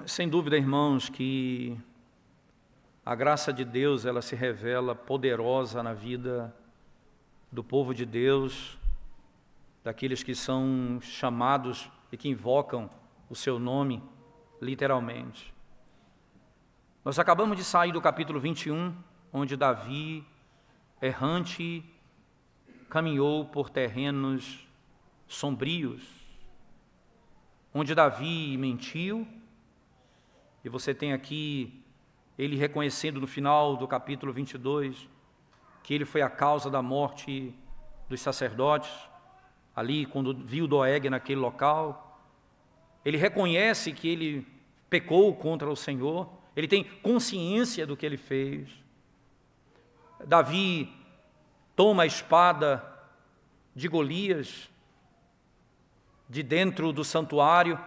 Sem dúvida, irmãos, que a graça de Deus, ela se revela poderosa na vida do povo de Deus, daqueles que são chamados e que invocam o seu nome, literalmente. Nós acabamos de sair do capítulo 21, onde Davi, errante, caminhou por terrenos sombrios, onde Davi mentiu, e você tem aqui ele reconhecendo no final do capítulo 22 que ele foi a causa da morte dos sacerdotes, ali quando viu Doeg naquele local. Ele reconhece que ele pecou contra o Senhor, ele tem consciência do que ele fez. Davi toma a espada de Golias de dentro do santuário,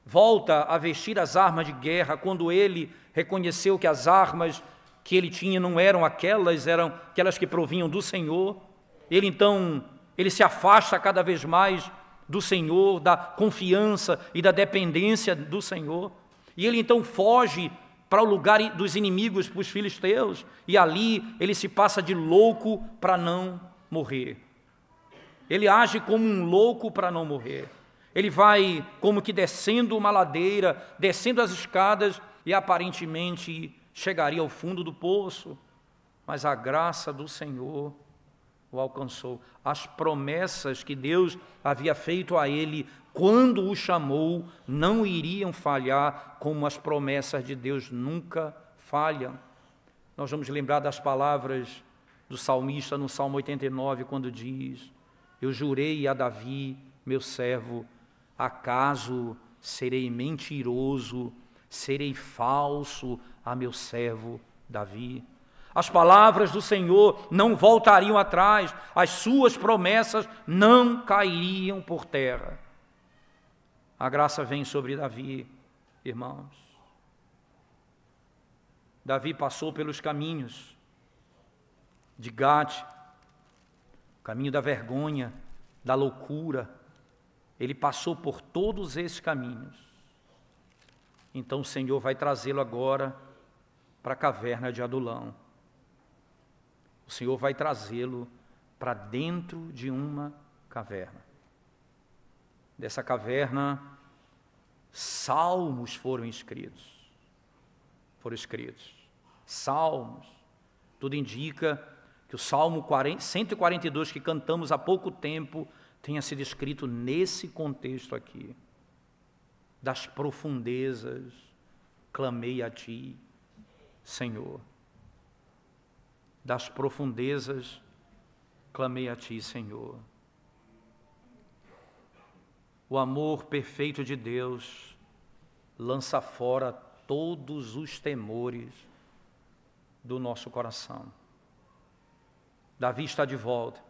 volta a vestir as armas de guerra, quando ele reconheceu que as armas que ele tinha não eram aquelas que provinham do Senhor. Ele se afasta cada vez mais do Senhor, da confiança e da dependência do Senhor. E ele então foge para o lugar dos inimigos, para os filisteus, e ali ele se passa de louco para não morrer. Ele age como um louco para não morrer. Ele vai como que descendo uma ladeira, descendo as escadas, e aparentemente chegaria ao fundo do poço, mas a graça do Senhor o alcançou. As promessas que Deus havia feito a ele quando o chamou não iriam falhar, como as promessas de Deus nunca falham. Nós vamos lembrar das palavras do salmista no Salmo 89, quando diz: eu jurei a Davi, meu servo, acaso serei mentiroso, serei falso a meu servo Davi? As palavras do Senhor não voltariam atrás, as suas promessas não cairiam por terra. A graça vem sobre Davi, irmãos. Davi passou pelos caminhos de Gade, o caminho da vergonha, da loucura. Ele passou por todos esses caminhos. Então o Senhor vai trazê-lo agora para a caverna de Adulão. O Senhor vai trazê-lo para dentro de uma caverna. Dessa caverna, salmos foram escritos. Salmos. Tudo indica que o Salmo 142 que cantamos há pouco tempo tenha sido escrito nesse contexto aqui. Das profundezas, clamei a ti, Senhor. Das profundezas, clamei a ti, Senhor. O amor perfeito de Deus lança fora todos os temores do nosso coração. Davi está de volta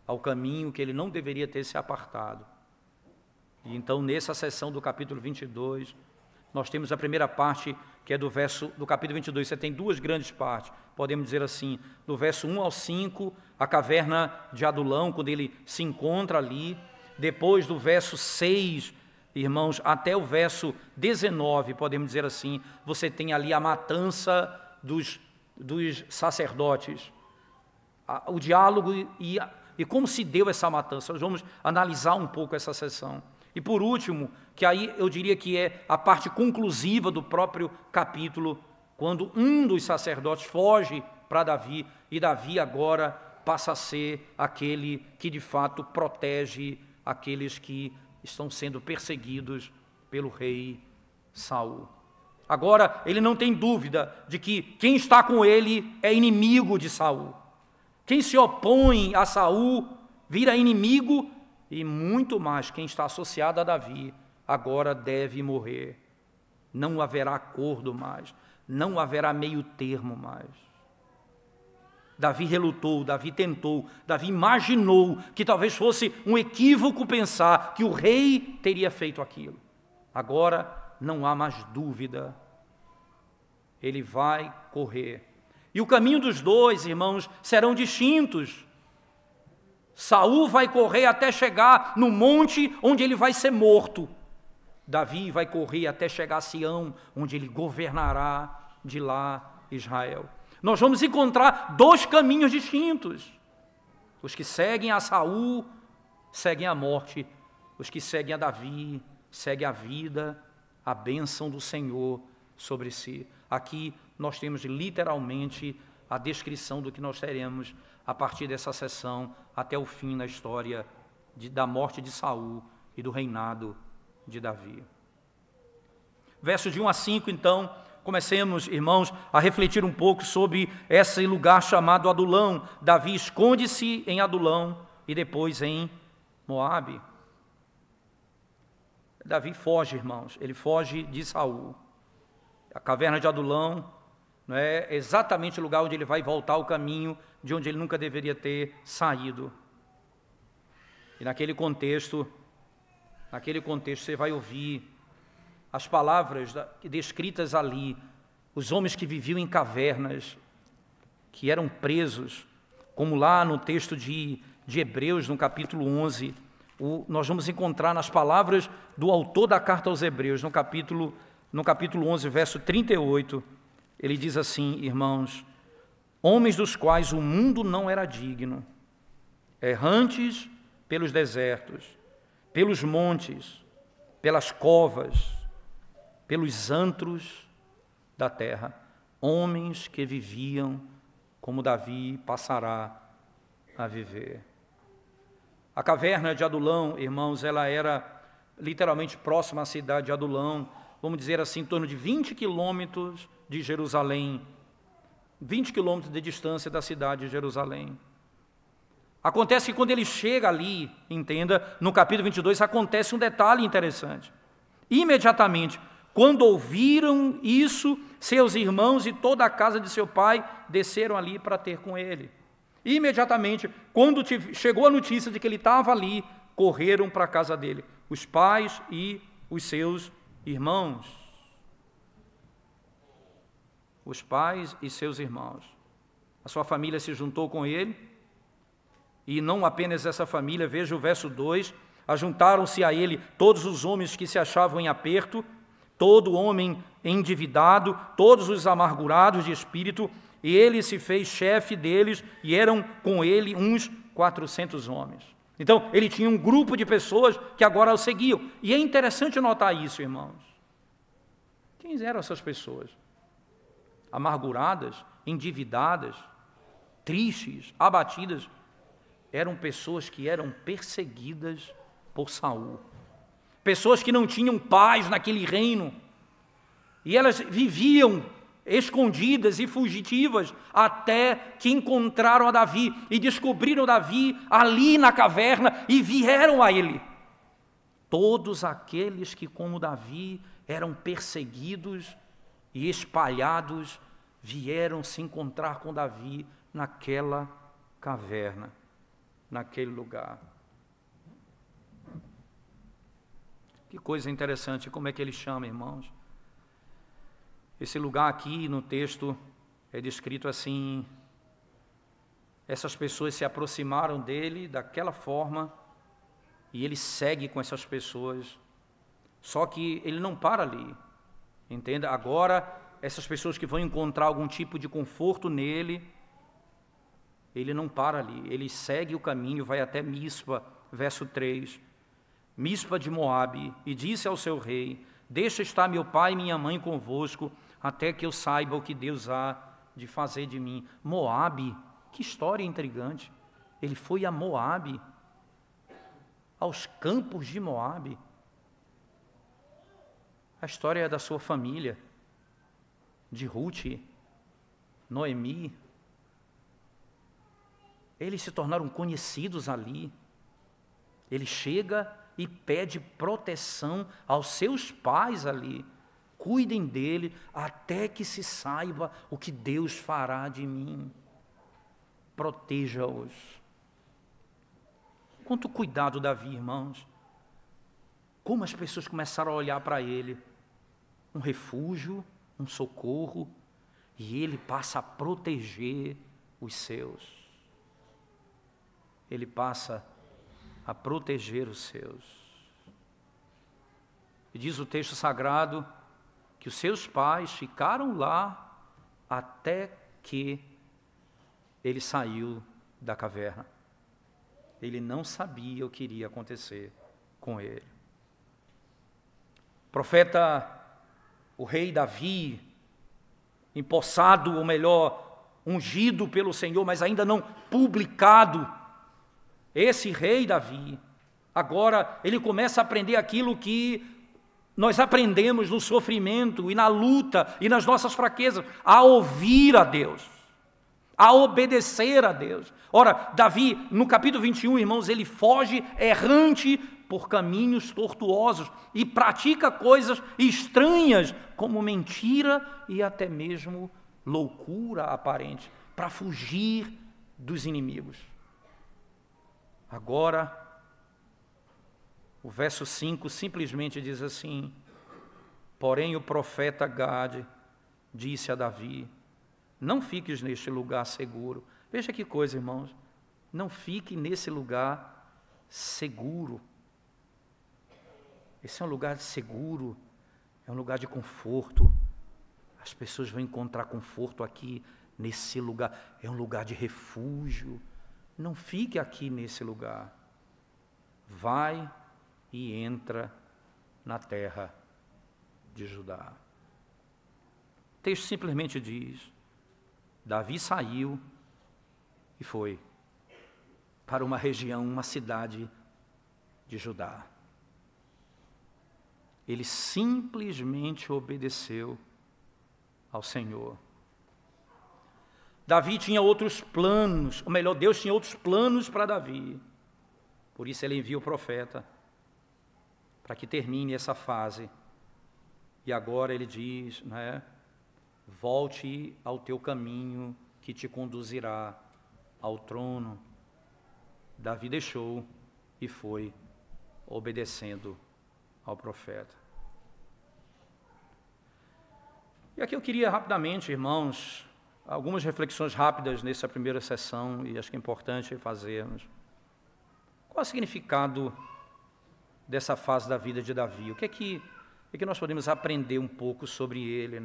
ao caminho que ele não deveria ter se apartado. E então, nessa sessão do capítulo 22, nós temos a primeira parte, que é do capítulo 22. Você tem duas grandes partes, podemos dizer assim, do verso 1 ao 5, a caverna de Adulão, quando ele se encontra ali. Depois do verso 6, irmãos, até o verso 19, podemos dizer assim, você tem ali a matança dos sacerdotes. O diálogo e como se deu essa matança. Nós vamos analisar um pouco essa sessão. E por último, que aí eu diria que é a parte conclusiva do próprio capítulo, quando um dos sacerdotes foge para Davi, e Davi agora passa a ser aquele que de fato protege aqueles que estão sendo perseguidos pelo rei Saul. Agora, ele não tem dúvida de que quem está com ele é inimigo de Saul. Quem se opõe a Saul vira inimigo, e muito mais, quem está associado a Davi agora deve morrer. Não haverá acordo mais, não haverá meio termo mais. Davi relutou, Davi tentou, Davi imaginou que talvez fosse um equívoco pensar que o rei teria feito aquilo. Agora não há mais dúvida, ele vai correr. E o caminho dos dois, irmãos, serão distintos. Saul vai correr até chegar no monte onde ele vai ser morto. Davi vai correr até chegar a Sião, onde ele governará de lá Israel. Nós vamos encontrar dois caminhos distintos. Os que seguem a Saul, seguem a morte. Os que seguem a Davi, seguem a vida, a bênção do Senhor sobre si. Aqui nós temos literalmente a descrição do que nós teremos a partir dessa sessão até o fim da história da morte de Saul e do reinado de Davi. Versos de 1 a 5, então, comecemos, irmãos, a refletir um pouco sobre esse lugar chamado Adulão. Davi esconde-se em Adulão e depois em Moabe. Davi foge, irmãos, ele foge de Saul. A caverna de Adulão não é exatamente o lugar onde ele vai voltar ao caminho de onde ele nunca deveria ter saído. E naquele contexto você vai ouvir as palavras descritas ali, os homens que viviam em cavernas, que eram presos, como lá no texto de Hebreus, no capítulo 11, nós vamos encontrar nas palavras do autor da carta aos Hebreus, no capítulo 11, verso 38, ele diz assim: irmãos, homens dos quais o mundo não era digno, errantes pelos desertos, pelos montes, pelas covas, pelos antros da terra, homens que viviam como Davi passará a viver. A caverna de Adulão, irmãos, ela era literalmente próxima à cidade de Adulão, vamos dizer assim, em torno de 20 quilômetros de Jerusalém, 20 quilômetros de distância da cidade de Jerusalém. Acontece que quando ele chega ali, entenda, no capítulo 22, acontece um detalhe interessante. Imediatamente, quando ouviram isso, seus irmãos e toda a casa de seu pai desceram ali para ter com ele. Imediatamente, quando chegou a notícia de que ele estava ali, correram para a casa dele, os pais e os seus irmãos. Os pais e seus irmãos. A sua família se juntou com ele, e não apenas essa família, veja o verso 2, ajuntaram-se a ele todos os homens que se achavam em aperto, todo homem endividado, todos os amargurados de espírito, e ele se fez chefe deles, e eram com ele uns 400 homens. Então, ele tinha um grupo de pessoas que agora o seguiam. E é interessante notar isso, irmãos. Quem eram essas pessoas? Amarguradas, endividadas, tristes, abatidas. Eram pessoas que eram perseguidas por Saul. Pessoas que não tinham paz naquele reino. E elas viviam escondidas e fugitivas, até que encontraram a Davi e descobriram Davi ali na caverna e vieram a ele. Todos aqueles que, como Davi, eram perseguidos e espalhados, vieram se encontrar com Davi naquela caverna, naquele lugar. Que coisa interessante, como é que ele chama, irmãos? Esse lugar aqui no texto é descrito assim: essas pessoas se aproximaram dele daquela forma e ele segue com essas pessoas, só que ele não para ali, entenda? Agora, essas pessoas que vão encontrar algum tipo de conforto nele, ele não para ali, ele segue o caminho, vai até Mispa, verso 3, Mispa de Moabe, e disse ao seu rei: deixa estar meu pai e minha mãe convosco, até que eu saiba o que Deus há de fazer de mim. Moabe, que história intrigante. Ele foi a Moabe, aos campos de Moabe. A história é da sua família, de Ruth, Noemi. Eles se tornaram conhecidos ali. Ele chega e pede proteção aos seus pais ali. Cuidem dele até que se saiba o que Deus fará de mim. Proteja-os. Quanto cuidado, Davi, irmãos. Como as pessoas começaram a olhar para ele. Um refúgio, um socorro. E ele passa a proteger os seus. Ele passa a proteger os seus. E diz o texto sagrado que os seus pais ficaram lá até que ele saiu da caverna. Ele não sabia o que iria acontecer com ele. O profeta, o rei Davi, empossado, ou melhor, ungido pelo Senhor, mas ainda não publicado, esse rei Davi, agora ele começa a aprender aquilo que nós aprendemos no sofrimento e na luta e nas nossas fraquezas, a ouvir a Deus, a obedecer a Deus. Ora, Davi, no capítulo 21, irmãos, ele foge errante por caminhos tortuosos e pratica coisas estranhas, como mentira e até mesmo loucura aparente, para fugir dos inimigos. Agora, o verso 5 simplesmente diz assim: porém o profeta Gade disse a Davi, não fiques neste lugar seguro. Veja que coisa, irmãos, não fique nesse lugar seguro. Esse é um lugar seguro, é um lugar de conforto. As pessoas vão encontrar conforto aqui nesse lugar, é um lugar de refúgio. Não fique aqui nesse lugar. Vai e entra na terra de Judá. O texto simplesmente diz: Davi saiu e foi para uma região, uma cidade de Judá. Ele simplesmente obedeceu ao Senhor. Davi tinha outros planos, ou melhor, Deus tinha outros planos para Davi. Por isso ele envia o profeta para que termine essa fase. E agora ele diz, volte ao teu caminho que te conduzirá ao trono. Davi deixou e foi obedecendo ao profeta. E aqui eu queria rapidamente, irmãos, algumas reflexões rápidas nessa primeira sessão, e acho que é importante fazermos. Qual é o significado dessa fase da vida de Davi? O que é que nós podemos aprender um pouco sobre ele,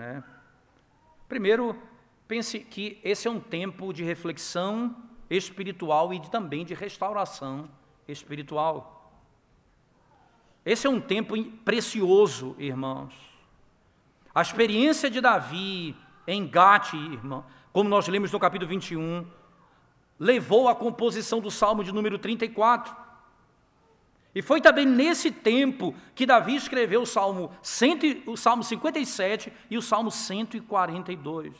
Primeiro, pense que esse é um tempo de reflexão espiritual e também de restauração espiritual. Esse é um tempo precioso, irmãos. A experiência de Davi em Gate, irmão, como nós lemos no capítulo 21, levou à composição do Salmo de número 34. E foi também nesse tempo que Davi escreveu o Salmo 57 e o Salmo 142.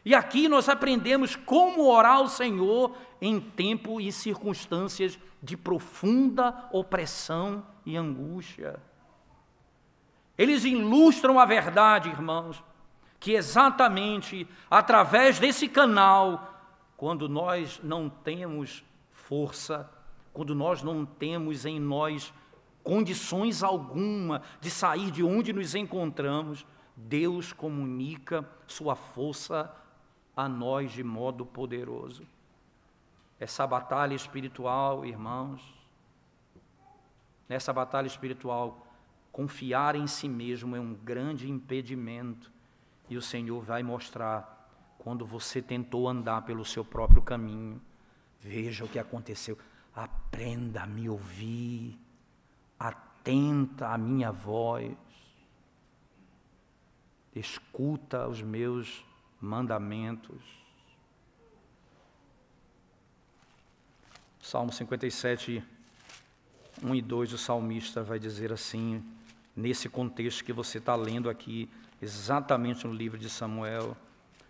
E aqui nós aprendemos como orar ao Senhor em tempo e circunstâncias de profunda opressão e angústia. Eles ilustram a verdade, irmãos, que exatamente através desse canal, quando nós não temos força, quando nós não temos em nós condições alguma de sair de onde nos encontramos, Deus comunica sua força a nós de modo poderoso. Essa batalha espiritual, irmãos, nessa batalha espiritual, confiar em si mesmo é um grande impedimento, e o Senhor vai mostrar quando você tentou andar pelo seu próprio caminho. Veja o que aconteceu. Aprenda a me ouvir, atenta à minha voz, escuta os meus mandamentos. Salmo 57, 1 e 2, o salmista vai dizer assim, nesse contexto que você está lendo aqui, exatamente no livro de Samuel,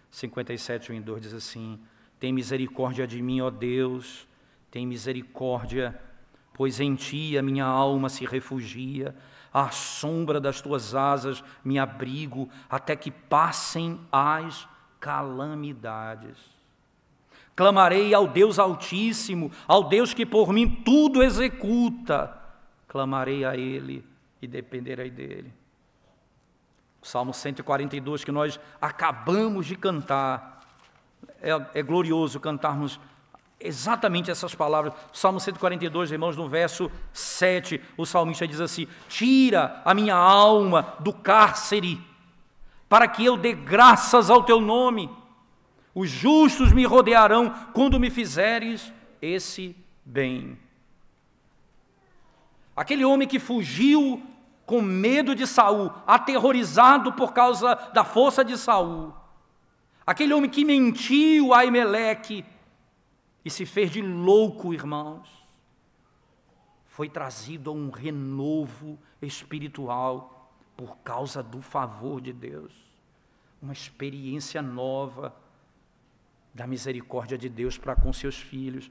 57, 1 e 2, diz assim: tem misericórdia de mim, ó Deus, tem misericórdia, pois em ti a minha alma se refugia, à sombra das tuas asas me abrigo, até que passem as calamidades. Clamarei ao Deus Altíssimo, ao Deus que por mim tudo executa. Clamarei a Ele e dependerei dEle. O Salmo 142 que nós acabamos de cantar, é glorioso cantarmos exatamente essas palavras. Salmo 142, irmãos, no verso 7, o salmista diz assim: tira a minha alma do cárcere, para que eu dê graças ao teu nome. Os justos me rodearão quando me fizeres esse bem. Aquele homem que fugiu com medo de Saul, aterrorizado por causa da força de Saul. Aquele homem que mentiu a Aimeleque e se fez de louco, irmãos, foi trazido a um renovo espiritual por causa do favor de Deus. Uma experiência nova da misericórdia de Deus para com seus filhos.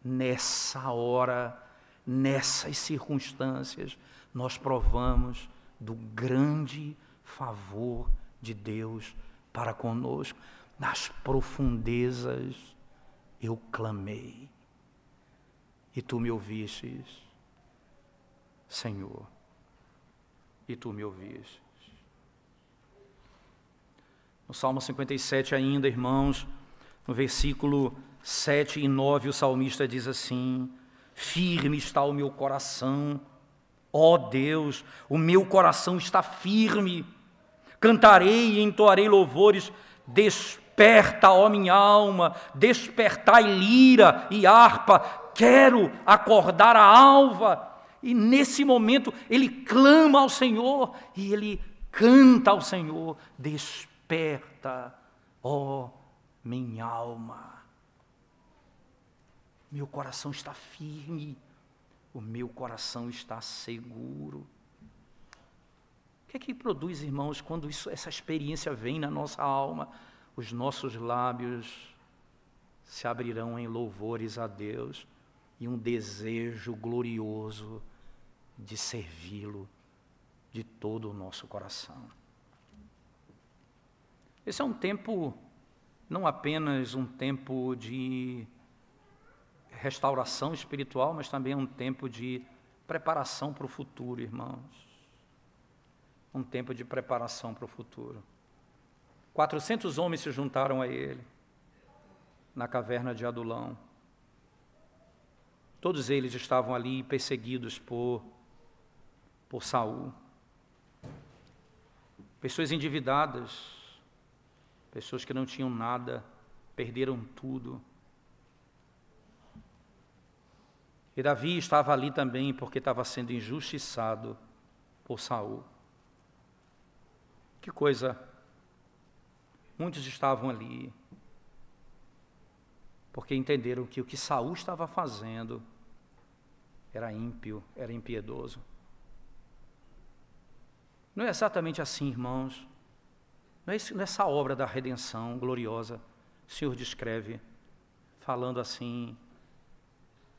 Nessa hora, nessas circunstâncias, nós provamos do grande favor de Deus para conosco. Nas profundezas eu clamei, e tu me ouvistes, Senhor, e tu me ouvistes. No Salmo 57 ainda, irmãos, no versículo 7 e 9, o salmista diz assim: firme está o meu coração, ó Deus, o meu coração está firme, cantarei e entoarei louvores, desperta, ó minha alma, despertai lira e harpa, quero acordar a alva. E nesse momento ele clama ao Senhor e ele canta ao Senhor: desperta, ó minha alma. Meu coração está firme, o meu coração está seguro. O que é que produz, irmãos, quando essa experiência vem na nossa alma? Os nossos lábios se abrirão em louvores a Deus e um desejo glorioso de servi-lo de todo o nosso coração. Esse é um tempo, não apenas um tempo de restauração espiritual, mas também um tempo de preparação para o futuro, irmãos. Um tempo de preparação para o futuro. 400 homens se juntaram a ele na caverna de Adulão. Todos eles estavam ali perseguidos por Saul. Pessoas endividadas, pessoas que não tinham nada, perderam tudo. E Davi estava ali também porque estava sendo injustiçado por Saul. Que coisa! Muitos estavam ali porque entenderam que o que Saul estava fazendo era ímpio, era impiedoso. Não é exatamente assim, irmãos. Não é essa obra da redenção gloriosa. O Senhor descreve, falando assim: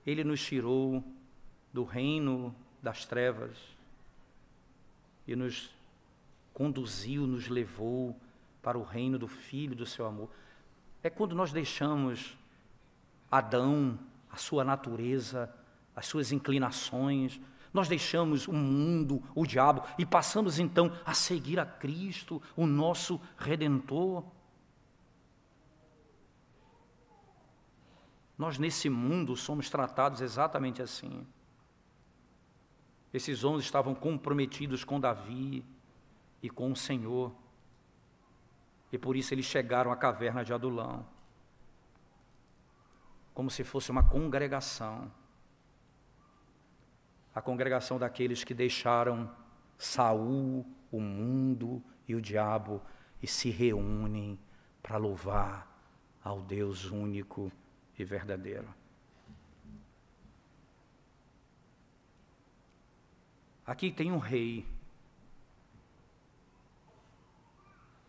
Ele nos tirou do reino das trevas e nos conduziu, nos levou para o reino do Filho do seu amor. É quando nós deixamos Adão, a sua natureza, as suas inclinações, nós deixamos o mundo, o diabo, e passamos então a seguir a Cristo, o nosso Redentor. Nós nesse mundo somos tratados exatamente assim. Esses homens estavam comprometidos com Davi e com o Senhor, e por isso eles chegaram à caverna de Adulão, como se fosse uma congregação, a congregação daqueles que deixaram Saul, o mundo e o diabo e se reúnem para louvar ao Deus único e verdadeiro. Aqui tem um rei,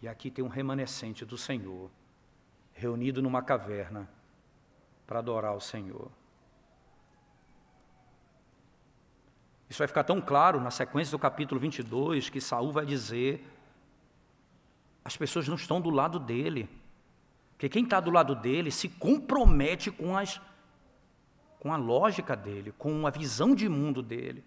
e aqui tem um remanescente do Senhor, reunido numa caverna para adorar o Senhor. Isso vai ficar tão claro na sequência do capítulo 22, que Saul vai dizer: as pessoas não estão do lado dele, porque quem está do lado dele se compromete com a lógica dele, com a visão de mundo dele.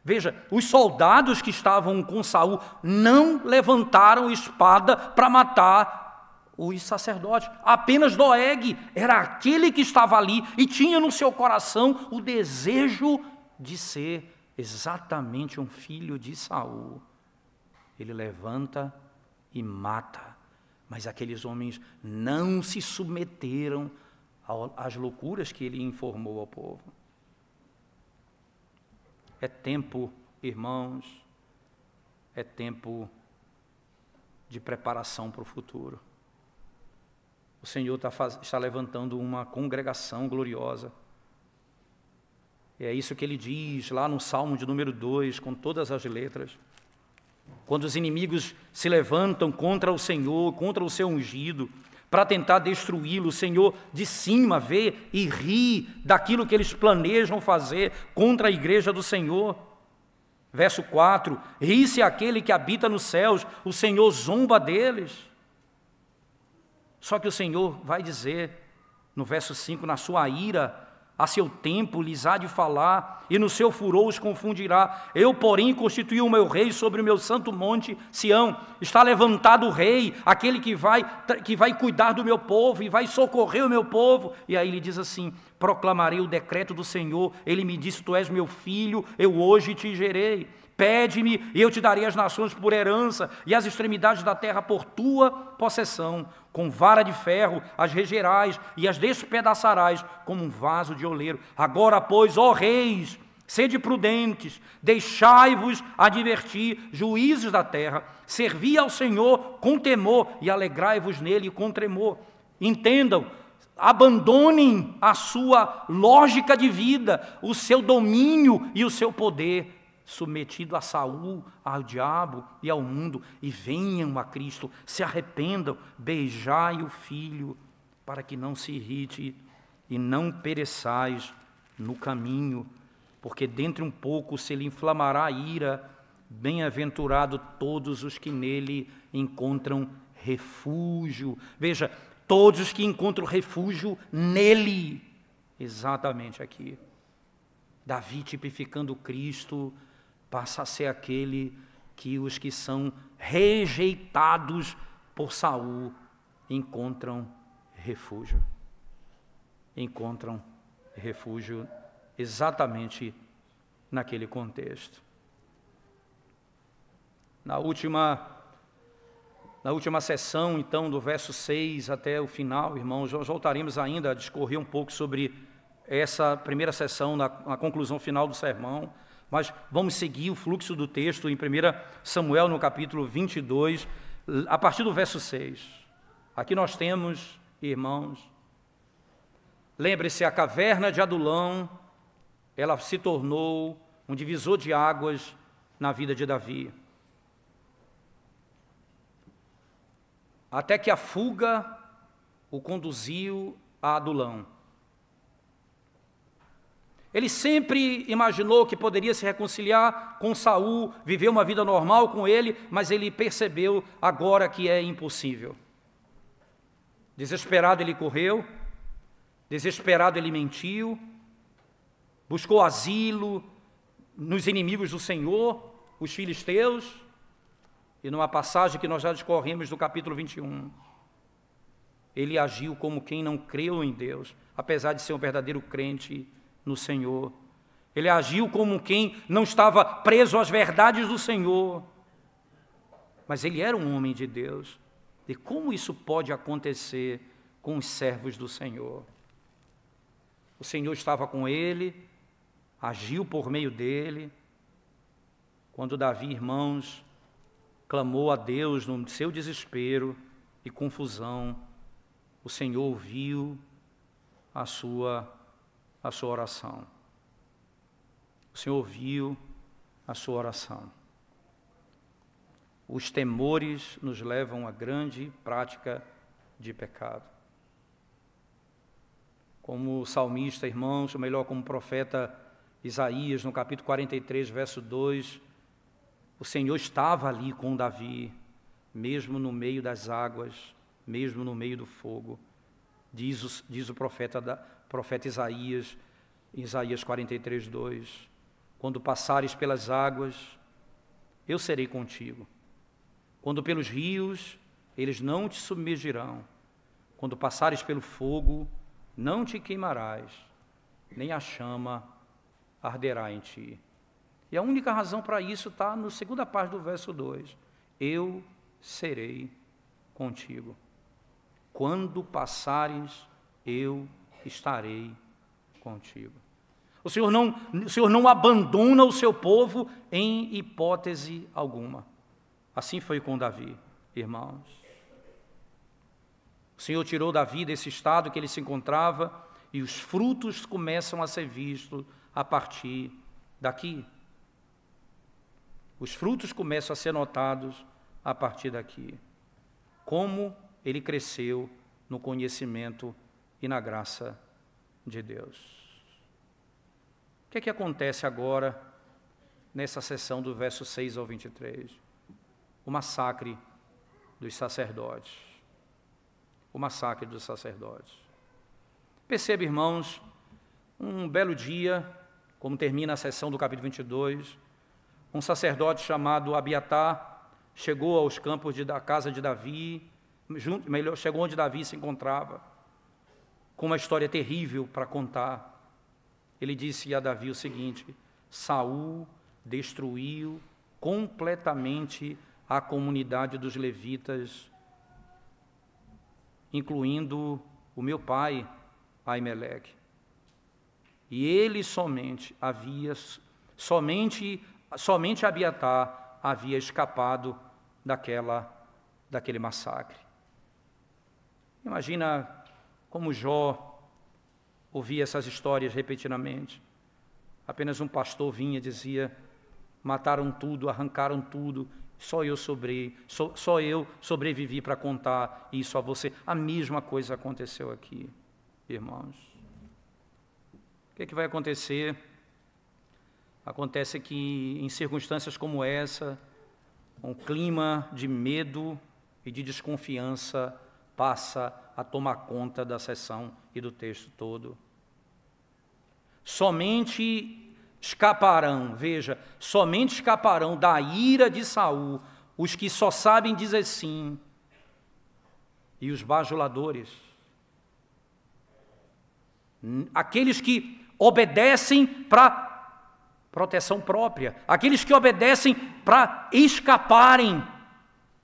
Veja, os soldados que estavam com Saul não levantaram espada para matar os sacerdotes. Apenas Doeg era aquele que estava ali e tinha no seu coração o desejo de ser exatamente um filho de Saul. Ele levanta e mata, mas aqueles homens não se submeteram às loucuras que ele informou ao povo. É tempo, irmãos, é tempo de preparação para o futuro. O Senhor está levantando uma congregação gloriosa. E é isso que ele diz lá no Salmo de número 2, com todas as letras. Quando os inimigos se levantam contra o Senhor, contra o seu ungido, para tentar destruí-lo, o Senhor de cima vê e ri daquilo que eles planejam fazer contra a igreja do Senhor. Verso 4, ri-se aquele que habita nos céus, o Senhor zomba deles. Só que o Senhor vai dizer, no verso 5, na sua ira, a seu tempo lhes há de falar, e no seu furor os confundirá. Eu, porém, constituí o meu rei sobre o meu santo monte Sião. Está levantado o rei, aquele que vai cuidar do meu povo e vai socorrer o meu povo. E aí ele diz assim, proclamarei o decreto do Senhor. Ele me disse, tu és meu filho, eu hoje te gerei. Pede-me e eu te darei as nações por herança e as extremidades da terra por tua possessão. Com vara de ferro as regerás e as despedaçarás como um vaso de oleiro. Agora, pois, ó reis, sede prudentes, deixai-vos advertir, juízes da terra, servi ao Senhor com temor e alegrai-vos nele com tremor. Entendam, abandonem a sua lógica de vida, o seu domínio e o seu poder, submetido a Saul, ao diabo e ao mundo, e venham a Cristo, se arrependam, beijai o Filho, para que não se irrite e não pereçais no caminho, porque dentre um pouco se lhe inflamará a ira. Bem-aventurado todos os que nele encontram refúgio. Veja, todos os que encontram refúgio nele, exatamente aqui. Davi, tipificando Cristo, passa a ser aquele que os que são rejeitados por Saul encontram refúgio. Encontram refúgio exatamente naquele contexto. Na última sessão, então, do verso 6 até o final, irmãos, nós voltaremos ainda a discorrer um pouco sobre essa primeira sessão, na conclusão final do sermão, mas vamos seguir o fluxo do texto em 1 Samuel, no capítulo 22, a partir do verso 6. Aqui nós temos, irmãos, lembre-se, a caverna de Adulão, ela se tornou um divisor de águas na vida de Davi. Até que a fuga o conduziu a Adulão. Ele sempre imaginou que poderia se reconciliar com Saul, viver uma vida normal com ele, mas ele percebeu agora que é impossível. Desesperado ele correu, desesperado ele mentiu, buscou asilo nos inimigos do Senhor, os filisteus, e numa passagem que nós já discorremos do capítulo 21, ele agiu como quem não creu em Deus, apesar de ser um verdadeiro crente no Senhor. Ele agiu como quem não estava preso às verdades do Senhor, mas ele era um homem de Deus. E como isso pode acontecer com os servos do Senhor? O Senhor estava com ele, agiu por meio dele. Quando Davi, irmãos, clamou a Deus no seu desespero e confusão, o Senhor ouviu a sua oração. O Senhor ouviu a sua oração. Os temores nos levam a grande prática de pecado. Como o salmista, irmãos, ou melhor, como o profeta Isaías, no capítulo 43, verso 2, o Senhor estava ali com Davi, mesmo no meio das águas, mesmo no meio do fogo. Diz o profeta Isaías, em Isaías 43, 2, quando passares pelas águas, eu serei contigo. Quando pelos rios, eles não te submergirão. Quando passares pelo fogo, não te queimarás, nem a chama arderá em ti. E a única razão para isso está na segunda parte do verso 2. Eu serei contigo. Quando passares, eu estarei contigo. O Senhor não abandona o seu povo em hipótese alguma. Assim foi com Davi, irmãos. O Senhor tirou Davi desse estado que ele se encontrava e os frutos começam a ser vistos a partir daqui. Os frutos começam a ser notados a partir daqui. Como ele cresceu no conhecimento e na graça de Deus. O que é que acontece agora nessa sessão do verso 6 ao 23? O massacre dos sacerdotes. O massacre dos sacerdotes. Perceba, irmãos, um belo dia, como termina a sessão do capítulo 22, um sacerdote chamado Abiatar chegou aos campos da casa de Davi, chegou onde Davi se encontrava, com uma história terrível para contar. Ele disse a Davi o seguinte: Saul destruiu completamente a comunidade dos levitas, incluindo o meu pai, Aimeleque. E ele somente Abiatar havia escapado daquele massacre. Imagina como Jó ouvia essas histórias repetidamente. Apenas um pastor vinha e dizia: mataram tudo, arrancaram tudo, só eu sobrevivi para contar isso a você. A mesma coisa aconteceu aqui, irmãos. O que é que vai acontecer? Acontece que em circunstâncias como essa, um clima de medo e de desconfiança passa a tomar conta da sessão e do texto todo. Somente escaparão da ira de Saul os que só sabem dizer sim, e os bajuladores, aqueles que obedecem para proteção própria, aqueles que obedecem para escaparem,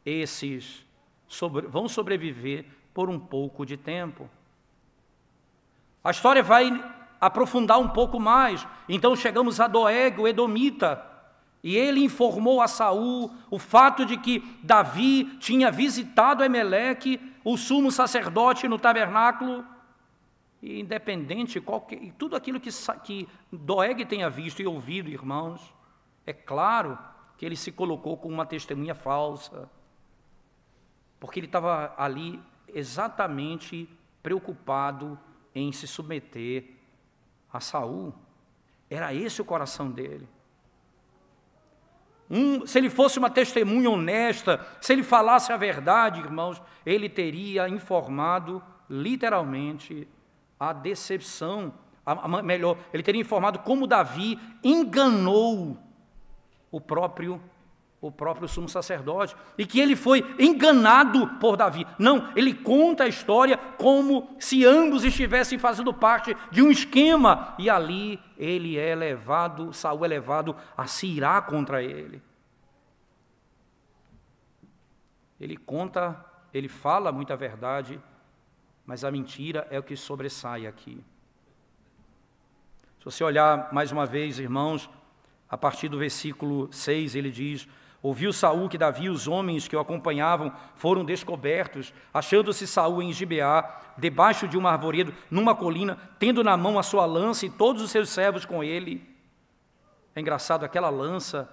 esses vão sobreviver por um pouco de tempo. A história vai aprofundar um pouco mais. Então chegamos a Doeg, o edomita, e ele informou a Saul o fato de que Davi tinha visitado Aimeleque, o sumo sacerdote, no tabernáculo, e independente, tudo aquilo que Doeg tenha visto e ouvido, irmãos, é claro que ele se colocou como uma testemunha falsa, porque ele estava ali exatamente preocupado em se submeter a Saul. Era esse o coração dele. Se ele fosse uma testemunha honesta, se ele falasse a verdade, irmãos, ele teria informado literalmente a decepção, melhor, ele teria informado como Davi enganou o próprio sumo sacerdote, e que ele foi enganado por Davi. Não, ele conta a história como se ambos estivessem fazendo parte de um esquema, e ali Saul é levado a se irar contra ele. Ele fala muita verdade, mas a mentira é o que sobressai aqui. Se você olhar mais uma vez, irmãos, a partir do versículo 6, ele diz: ouviu Saul que Davi e os homens que o acompanhavam foram descobertos, achando-se Saul em Gibeá, debaixo de um arvoredo, numa colina, tendo na mão a sua lança e todos os seus servos com ele. É engraçado, aquela lança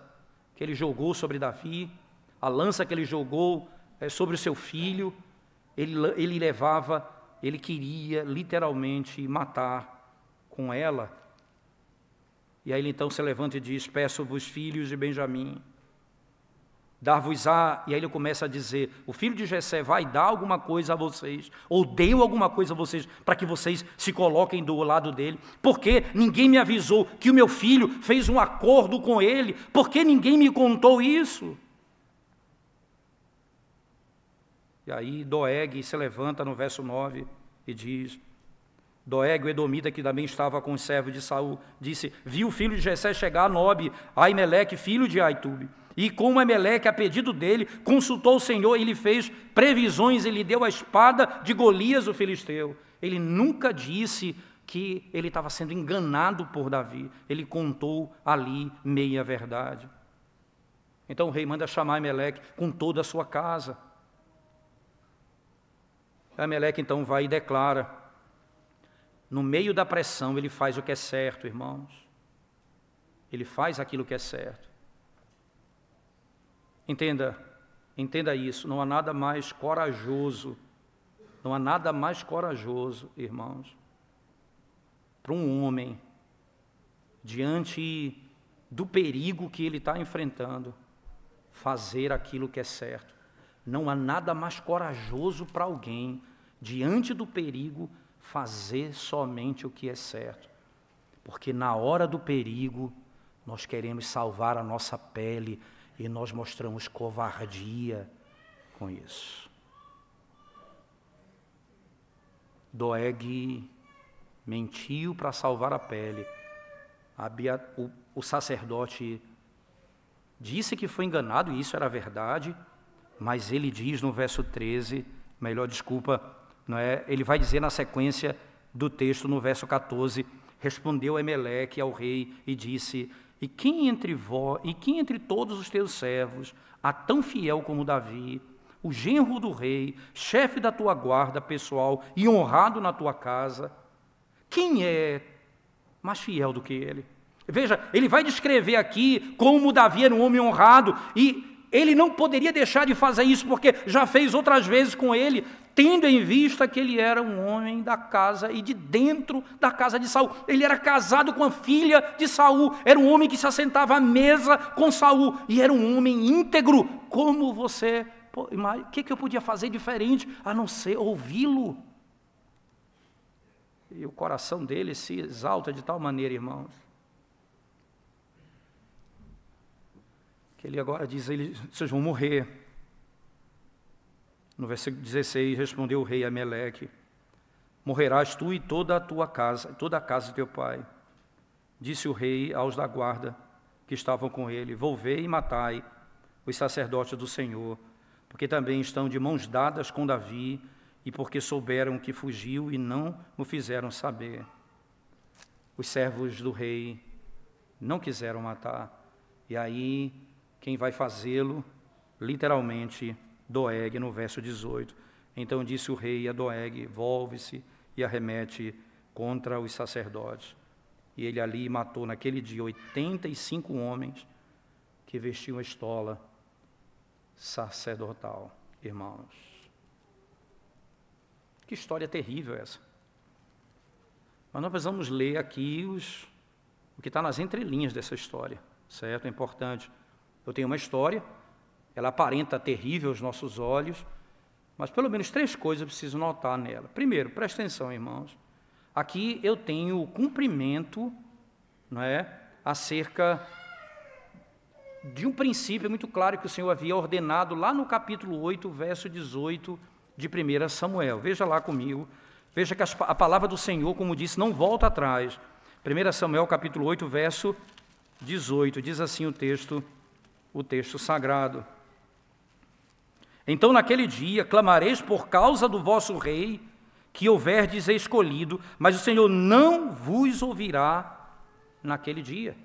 que ele jogou sobre Davi, a lança que ele jogou sobre o seu filho, ele queria literalmente matar com ela. E aí ele então se levanta e diz: peço-vos, filhos de Benjamim, dar-vos-á, e aí ele começa a dizer: o filho de Jessé vai dar alguma coisa a vocês, ou deu alguma coisa a vocês, para que vocês se coloquem do lado dele, porque ninguém me avisou que o meu filho fez um acordo com ele, porque ninguém me contou isso. E aí Doeg se levanta no verso 9 e diz, Doeg, o edomita, que também estava com os servos de Saul, disse, viu o filho de Jessé chegar a Nobe, Aimeleque, filho de Aitube. E como Aimeleque, a pedido dele, consultou o Senhor e lhe fez previsões, ele deu a espada de Golias, o filisteu. Ele nunca disse que ele estava sendo enganado por Davi. Ele contou ali meia verdade. Então o rei manda chamar Aimeleque com toda a sua casa. Aimeleque então vai e declara. No meio da pressão ele faz o que é certo, irmãos. Ele faz aquilo que é certo. Entenda isso, não há nada mais corajoso, irmãos, para um homem, diante do perigo que ele está enfrentando, fazer aquilo que é certo. Não há nada mais corajoso para alguém, diante do perigo, fazer somente o que é certo. Porque na hora do perigo, nós queremos salvar a nossa pele e nós mostramos covardia com isso. Doeg mentiu para salvar a pele. O sacerdote disse que foi enganado, e isso era verdade, mas ele diz no verso 13, ele vai dizer na sequência do texto, no verso 14, respondeu Aimeleque ao rei e disse, e quem entre todos os teus servos há tão fiel como Davi, o genro do rei, chefe da tua guarda pessoal e honrado na tua casa? Quem é mais fiel do que ele? Veja, ele vai descrever aqui como Davi era um homem honrado, e ele não poderia deixar de fazer isso, porque já fez outras vezes com ele, tendo em vista que ele era um homem da casa e de dentro da casa de Saul. Ele era casado com a filha de Saul, era um homem que se assentava à mesa com Saul, e era um homem íntegro. Como você... O que eu podia fazer diferente a não ser ouvi-lo? E o coração dele se exalta de tal maneira, irmãos, que ele agora diz, vocês vão morrer. No versículo 16, respondeu o rei a Aimeleque, morrerás tu e toda a tua casa, toda a casa de teu pai. Disse o rei aos da guarda que estavam com ele, volvei e matai os sacerdotes do Senhor, porque também estão de mãos dadas com Davi, e porque souberam que fugiu e não o fizeram saber. Os servos do rei não quiseram matar, e aí quem vai fazê-lo, literalmente, Doeg, no verso 18. Então disse o rei a Doeg, volve-se e arremete contra os sacerdotes. E ele ali matou naquele dia 85 homens que vestiam a estola sacerdotal. Irmãos, que história terrível essa. Mas nós precisamos ler aqui o que está nas entrelinhas dessa história, certo? É importante. Eu tenho uma história, ela aparenta terrível aos nossos olhos, mas pelo menos 3 coisas eu preciso notar nela. Primeiro, presta atenção, irmãos. Aqui eu tenho o cumprimento, acerca de um princípio muito claro que o Senhor havia ordenado lá no capítulo 8, verso 18 de 1 Samuel. Veja lá comigo. Veja que a palavra do Senhor, como disse, não volta atrás. 1 Samuel, capítulo 8, verso 18. Diz assim o texto sagrado. Então, naquele dia, clamareis por causa do vosso rei, que houverdes escolhido, mas o Senhor não vos ouvirá naquele dia.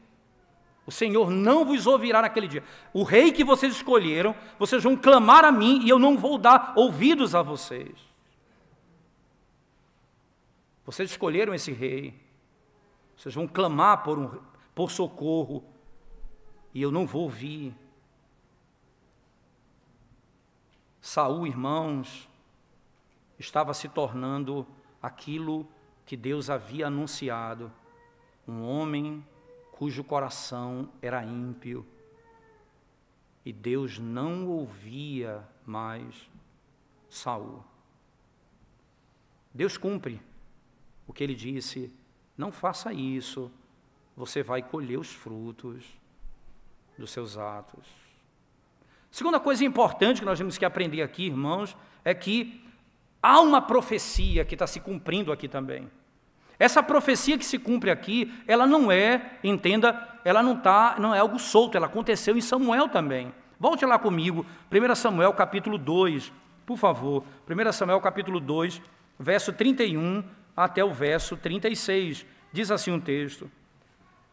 O Senhor não vos ouvirá naquele dia. O rei que vocês escolheram, vocês vão clamar a mim e eu não vou dar ouvidos a vocês. Vocês escolheram esse rei, vocês vão clamar por socorro e eu não vou ouvir. Saul, irmãos, estava se tornando aquilo que Deus havia anunciado, um homem cujo coração era ímpio, e Deus não ouvia mais Saul. Deus cumpre o que ele disse, não faça isso, você vai colher os frutos dos seus atos. Segunda coisa importante que nós temos que aprender aqui, irmãos, é que há uma profecia que está se cumprindo aqui também. Essa profecia que se cumpre aqui, ela não é, entenda, ela não é algo solto, ela aconteceu em Samuel também. Volte lá comigo, 1 Samuel capítulo 2, por favor. 1 Samuel capítulo 2, verso 31 até o verso 36. Diz assim um texto: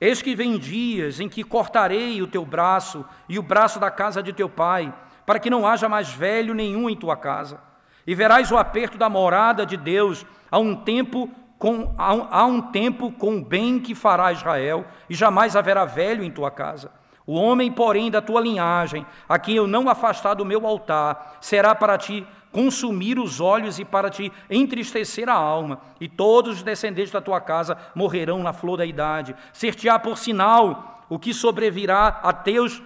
Eis que vem dias em que cortarei o teu braço e o braço da casa de teu pai, para que não haja mais velho nenhum em tua casa. E verás o aperto da morada de Deus há um tempo com o bem que fará Israel, e jamais haverá velho em tua casa. O homem, porém, da tua linhagem, a quem eu não afastar do meu altar, será para ti consumir os olhos e para te entristecer a alma, e todos os descendentes da tua casa morrerão na flor da idade. Ser-te-á por sinal o que sobrevirá a teus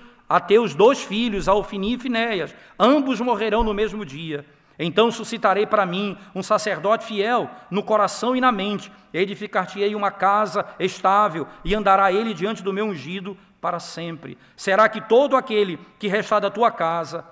2 filhos, a Ofni e Finéias, ambos morrerão no mesmo dia. Então suscitarei para mim um sacerdote fiel no coração e na mente, edificar-te-ei uma casa estável, e andará ele diante do meu ungido para sempre. Será que todo aquele que restar da tua casa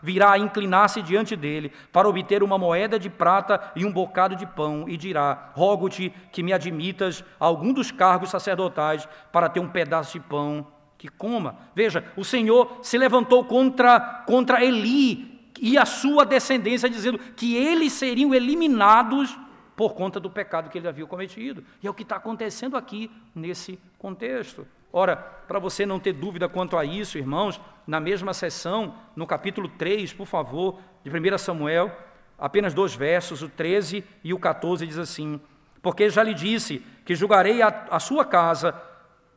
virá a inclinar-se diante dele para obter uma moeda de prata e um bocado de pão, e dirá: rogo-te que me admitas a algum dos cargos sacerdotais para ter um pedaço de pão que coma. Veja, o Senhor se levantou contra Eli e a sua descendência, dizendo que eles seriam eliminados por conta do pecado que ele havia cometido. E é o que está acontecendo aqui nesse contexto. Ora, para você não ter dúvida quanto a isso, irmãos, na mesma sessão, no capítulo 3, por favor, de 1 Samuel, apenas 2 versos, o 13 e o 14, diz assim: Porque já lhe disse que julgarei a sua casa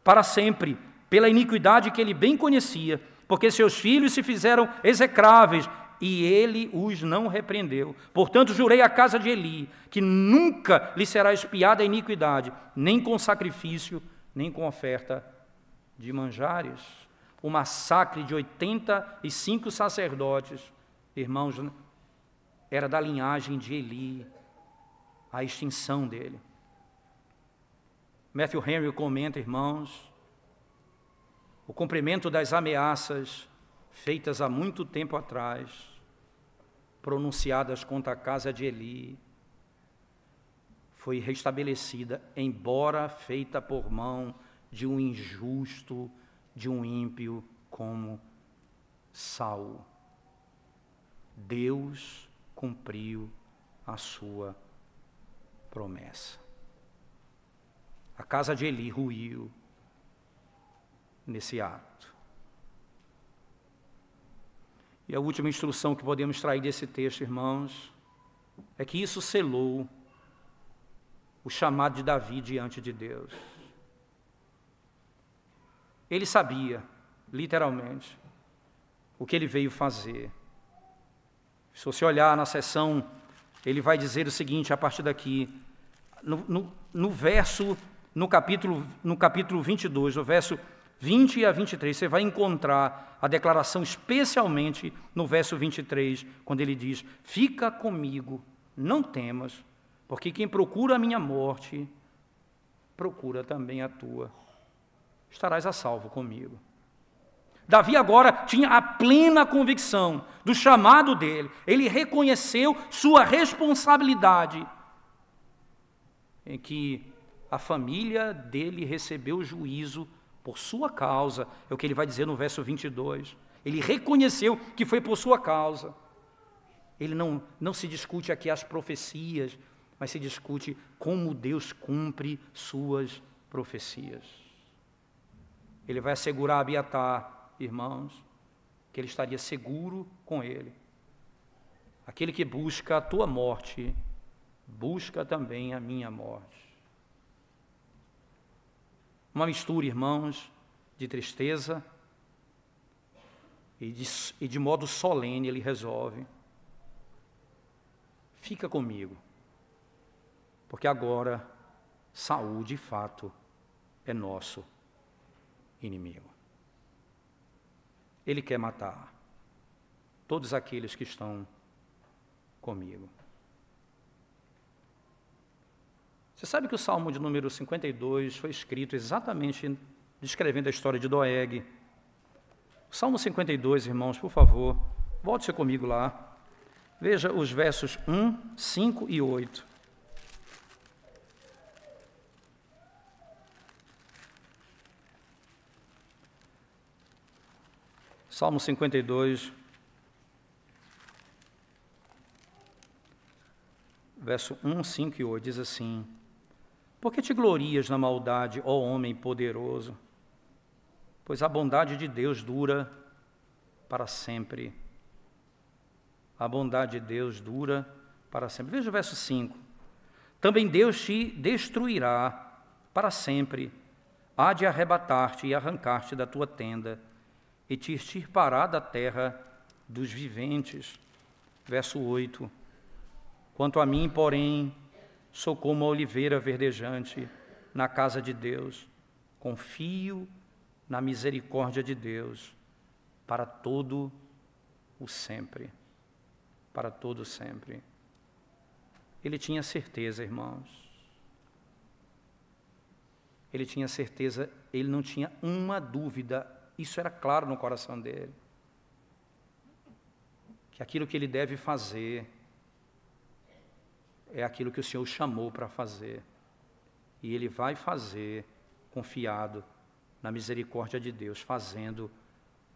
para sempre, pela iniquidade que ele bem conhecia, porque seus filhos se fizeram execráveis, e ele os não repreendeu. Portanto, jurei à casa de Eli, que nunca lhe será expiada a iniquidade, nem com sacrifício, nem com oferta de manjares. O massacre de 85 sacerdotes, irmãos, era da linhagem de Eli, a extinção dele. Matthew Henry comenta, irmãos, o cumprimento das ameaças feitas há muito tempo atrás, pronunciadas contra a casa de Eli, foi restabelecida, embora feita por mão de um injusto, de um ímpio como Saul. Deus cumpriu a sua promessa. A casa de Eli ruiu nesse ato. E a última instrução que podemos extrair desse texto, irmãos, é que isso selou o chamado de Davi diante de Deus. Ele sabia, literalmente, o que ele veio fazer. Se você olhar na seção, ele vai dizer o seguinte, a partir daqui, no capítulo 22, no verso 20 a 23, você vai encontrar a declaração, especialmente no verso 23, quando ele diz: fica comigo, não temas, porque quem procura a minha morte, procura também a tua. Estarás a salvo comigo. Davi agora tinha a plena convicção do chamado dele. Ele reconheceu sua responsabilidade em que a família dele recebeu juízo por sua causa. É o que ele vai dizer no verso 22. Ele reconheceu que foi por sua causa. Ele não se discute aqui as profecias, mas se discute como Deus cumpre suas profecias. Ele vai assegurar a Abiatar, irmãos, que ele estaria seguro com ele. Aquele que busca a tua morte, busca também a minha morte. Uma mistura, irmãos, de tristeza e de modo solene ele resolve: fica comigo, porque agora Saul, de fato, é nosso inimigo. Ele quer matar todos aqueles que estão comigo. Você sabe que o Salmo de número 52 foi escrito exatamente descrevendo a história de Doeg, Salmo 52, irmãos, por favor, volte-se comigo lá. Veja os versos 1, 5 e 8. Salmo 52, verso 1, 5 e 8, diz assim: Por que te glorias na maldade, ó homem poderoso? Pois a bondade de Deus dura para sempre. A bondade de Deus dura para sempre. Veja o verso 5. Também Deus te destruirá para sempre. Há de arrebatar-te e arrancar-te da tua tenda e te extirpará da terra dos viventes. Verso 8. Quanto a mim, porém, sou como a oliveira verdejante na casa de Deus. Confio na misericórdia de Deus para todo o sempre. Para todo sempre. Ele tinha certeza, irmãos. Ele tinha certeza, ele não tinha uma dúvida, isso era claro no coração dele, que aquilo que ele deve fazer é aquilo que o Senhor chamou para fazer. E ele vai fazer confiado na misericórdia de Deus, fazendo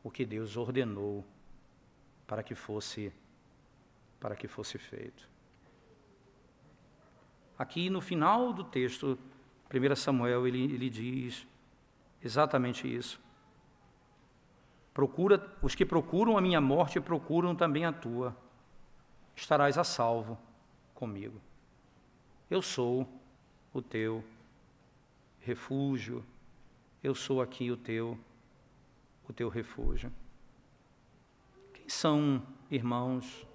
o que Deus ordenou para que fosse feito. Aqui no final do texto, 1 Samuel, ele diz exatamente isso. Os que procuram a minha morte procuram também a tua. Estarás a salvo comigo. Eu sou o teu refúgio. Eu sou aqui o teu refúgio. Quem são, irmãos?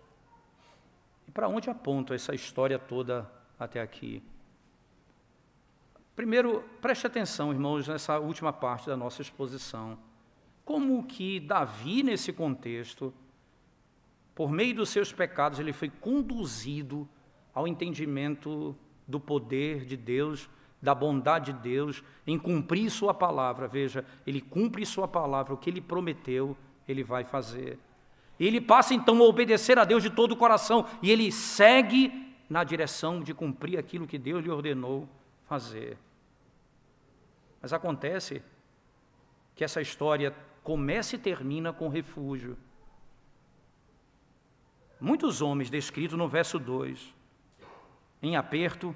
E para onde aponta essa história toda até aqui? Primeiro, preste atenção, irmãos, nessa última parte da nossa exposição. Como que Davi, nesse contexto, por meio dos seus pecados, ele foi conduzido ao entendimento do poder de Deus, da bondade de Deus, em cumprir sua palavra. Veja, ele cumpre sua palavra, o que ele prometeu, ele vai fazer. Ele passa então a obedecer a Deus de todo o coração, e ele segue na direção de cumprir aquilo que Deus lhe ordenou fazer. Mas acontece que essa história começa e termina com refúgio. Muitos homens descritos no verso 2, em aperto,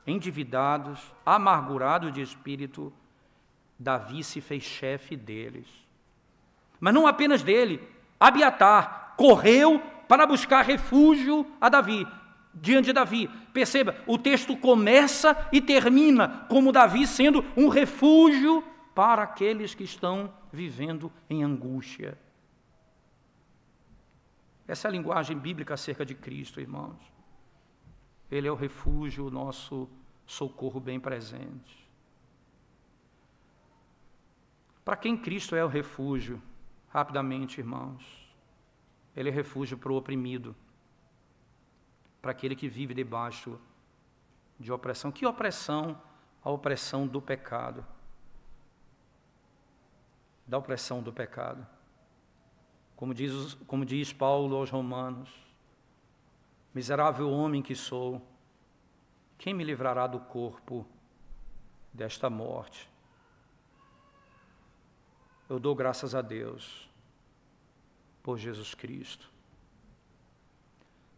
endividados, amargurados de espírito, Davi se fez chefe deles. Mas não apenas dele, Abiatar correu para buscar refúgio a Davi, diante de Davi. Perceba, o texto começa e termina como Davi sendo um refúgio para aqueles que estão vivendo em angústia. Essa é a linguagem bíblica acerca de Cristo, irmãos. Ele é o refúgio, o nosso socorro bem presente. Para quem Cristo é o refúgio? Rapidamente, irmãos. Ele é refúgio para o oprimido, para aquele que vive debaixo de opressão. Que opressão? A opressão do pecado. Da opressão do pecado. Como diz Paulo aos Romanos: miserável homem que sou, quem me livrará do corpo desta morte? Eu dou graças a Deus por Jesus Cristo.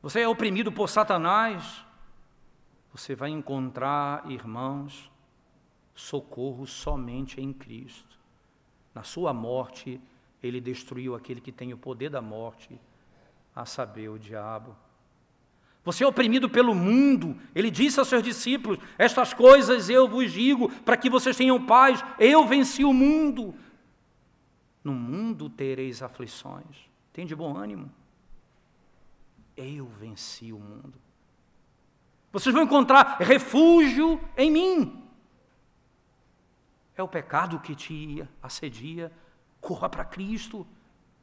Você é oprimido por Satanás, você vai encontrar, irmãos, socorro somente em Cristo. Na sua morte, ele destruiu aquele que tem o poder da morte, a saber, o diabo. Você é oprimido pelo mundo. Ele disse aos seus discípulos: estas coisas eu vos digo para que vocês tenham paz. Eu venci o mundo. No mundo tereis aflições. Tem de bom ânimo. Eu venci o mundo. Vocês vão encontrar refúgio em mim. É o pecado que te assedia, corra para Cristo.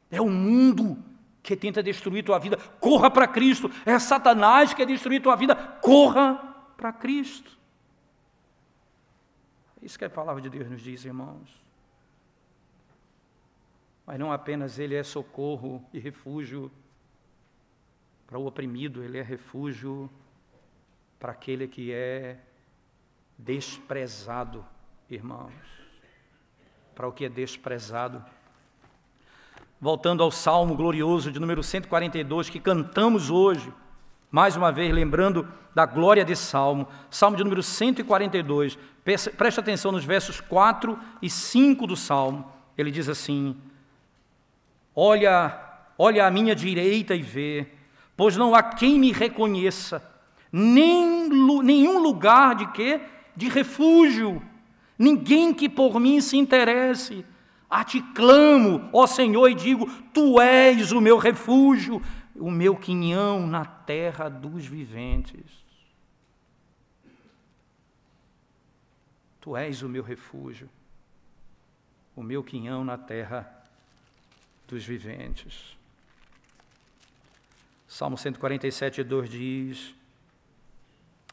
É o mundo que tenta destruir tua vida, corra para Cristo. É Satanás que quer destruir tua vida, corra para Cristo. É isso que a palavra de Deus nos diz, irmãos. Mas Mas não apenas Ele é socorro e refúgio para o oprimido, Ele é refúgio para aquele que é desprezado, irmãos. Para o que é desprezado. Voltando ao Salmo glorioso de número 142, que cantamos hoje, mais uma vez lembrando da glória desse Salmo, Salmo de número 142, preste atenção nos versos 4 e 5 do Salmo, ele diz assim: olha à minha direita e vê, pois não há quem me reconheça, nenhum lugar de quê? De refúgio, ninguém que por mim se interesse. A ti clamo, ó Senhor, e digo, tu és o meu refúgio, o meu quinhão na terra dos viventes. Tu és o meu refúgio, o meu quinhão na terra dos viventes. Salmo 147, 2 diz,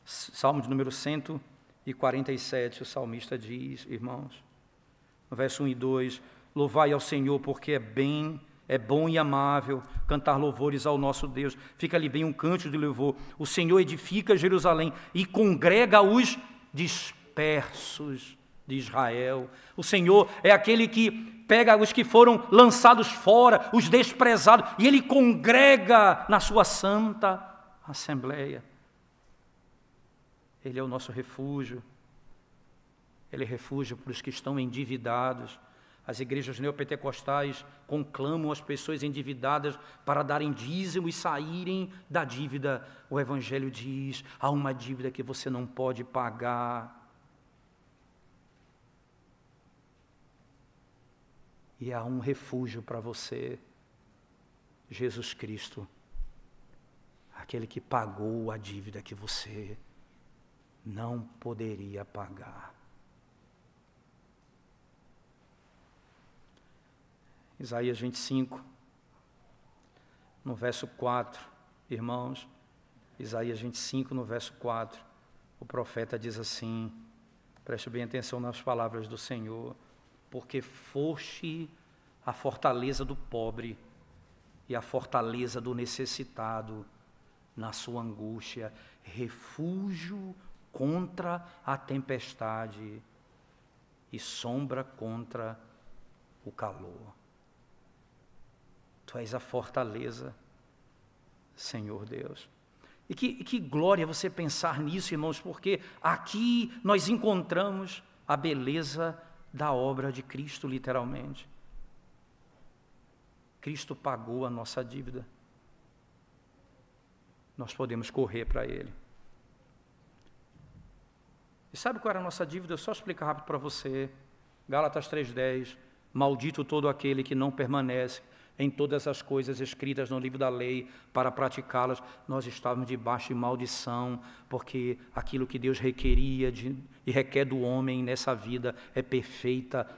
Salmo de número 147, o salmista diz, irmãos, no verso 1 e 2, louvai ao Senhor, porque é bom e amável cantar louvores ao nosso Deus. Fica-lhe bem um cântico de louvor. O Senhor edifica Jerusalém e congrega os dispersos de Israel. O Senhor é aquele que pega os que foram lançados fora, os desprezados, e Ele congrega na sua santa assembleia. Ele é o nosso refúgio. Ele é refúgio para os que estão endividados. As igrejas neopentecostais conclamam as pessoas endividadas para darem dízimo e saírem da dívida. O Evangelho diz, há uma dívida que você não pode pagar. E há um refúgio para você, Jesus Cristo, aquele que pagou a dívida que você não poderia pagar. Isaías 25, no verso 4, irmãos, Isaías 25, no verso 4, o profeta diz assim, preste bem atenção nas palavras do Senhor, porque foste a fortaleza do pobre e a fortaleza do necessitado na sua angústia, refúgio contra a tempestade e sombra contra o calor. Tu és a fortaleza, Senhor Deus. E que glória você pensar nisso, irmãos, porque aqui nós encontramos a beleza da obra de Cristo, literalmente. Cristo pagou a nossa dívida. Nós podemos correr para Ele. E sabe qual era a nossa dívida? Eu só explicar rápido para você. Gálatas 3,10. Maldito todo aquele que não permanece em todas as coisas escritas no livro da lei para praticá-las. Nós estávamos debaixo de maldição, porque aquilo que Deus requeria e requer do homem nessa vida é perfeita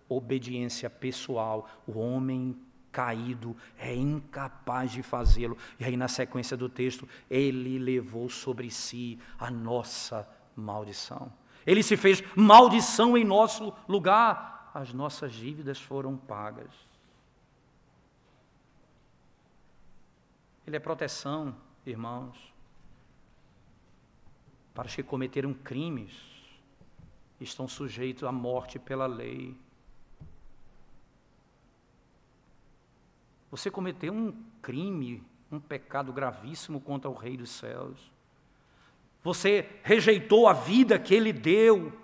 obediência pessoal. O homem caído é incapaz de fazê-lo. E aí na sequência do texto, ele levou sobre si a nossa maldição. Ele se fez maldição em nosso lugar. As nossas dívidas foram pagas. Ele é proteção, irmãos, para os que cometeram crimes, estão sujeitos à morte pela lei. Você cometeu um crime, um pecado gravíssimo contra o Rei dos Céus. Você rejeitou a vida que Ele deu.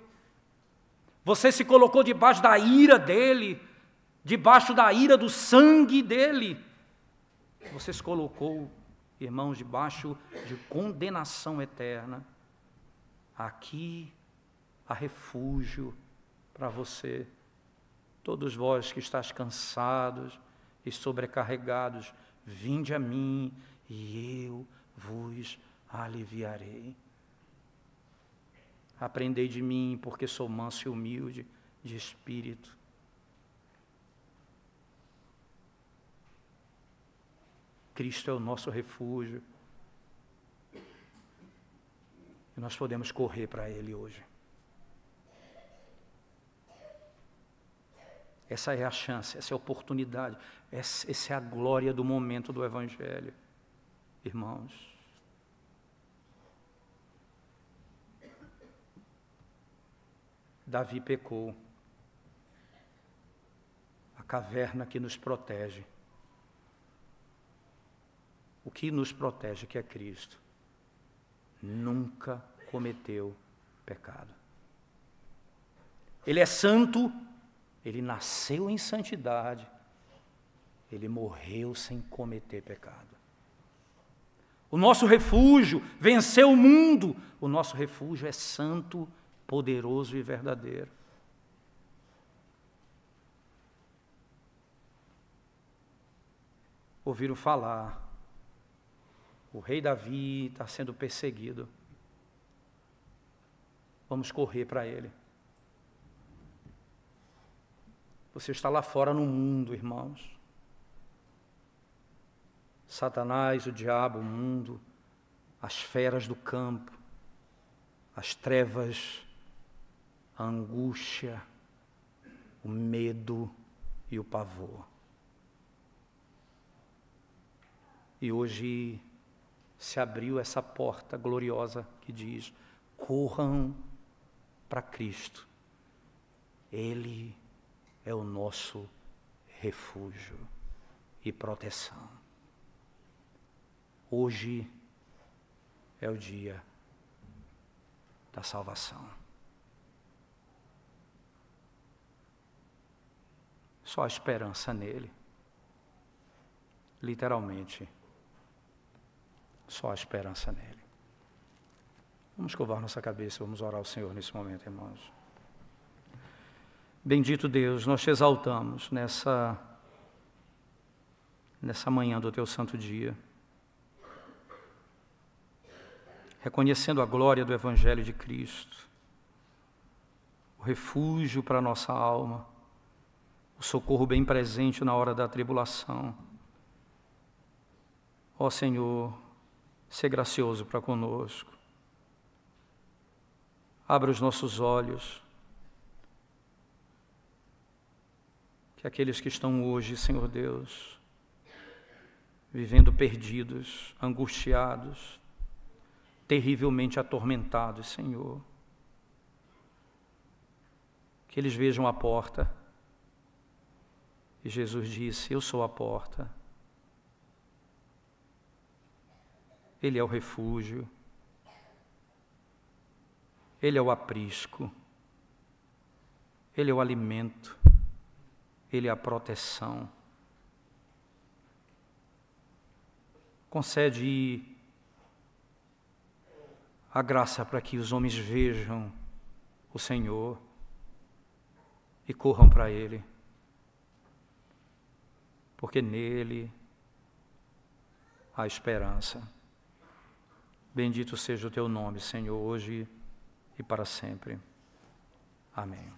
Você se colocou debaixo da ira dEle, debaixo da ira do sangue dEle. Você se colocou, irmãos, debaixo de condenação eterna. Aqui há refúgio para você. Todos vós que estáis cansados e sobrecarregados, vinde a mim e eu vos aliviarei. Aprendei de mim, porque sou manso e humilde de espírito. Cristo é o nosso refúgio. E nós podemos correr para Ele hoje. Essa é a chance, essa é a oportunidade, essa é a glória do momento do Evangelho. Irmãos, Davi pecou. A caverna que nos protege. O que nos protege, que é Cristo, nunca cometeu pecado. Ele é santo, ele nasceu em santidade, ele morreu sem cometer pecado. O nosso refúgio venceu o mundo, o nosso refúgio é santo, poderoso e verdadeiro. Ouviram falar, o rei Davi está sendo perseguido. Vamos correr para ele. Você está lá fora no mundo, irmãos. Satanás, o diabo, o mundo, as feras do campo, as trevas, a angústia, o medo e o pavor. E hoje se abriu essa porta gloriosa que diz: corram para Cristo. Ele é o nosso refúgio e proteção. Hoje é o dia da salvação. Só a esperança nele. Literalmente, só a esperança nele. Vamos curvar nossa cabeça, vamos orar ao Senhor nesse momento, irmãos. Bendito Deus, nós te exaltamos nessa manhã do teu santo dia, reconhecendo a glória do Evangelho de Cristo, o refúgio para a nossa alma, o socorro bem presente na hora da tribulação. Ó Senhor, sê gracioso para conosco. Abra os nossos olhos, que aqueles que estão hoje, Senhor Deus, vivendo perdidos, angustiados, terrivelmente atormentados, Senhor, que eles vejam a porta. E Jesus disse: eu sou a porta. Ele é o refúgio, Ele é o aprisco, Ele é o alimento, Ele é a proteção. Concede a graça para que os homens vejam o Senhor e corram para Ele, porque nele há esperança. Bendito seja o teu nome, Senhor, hoje e para sempre. Amém.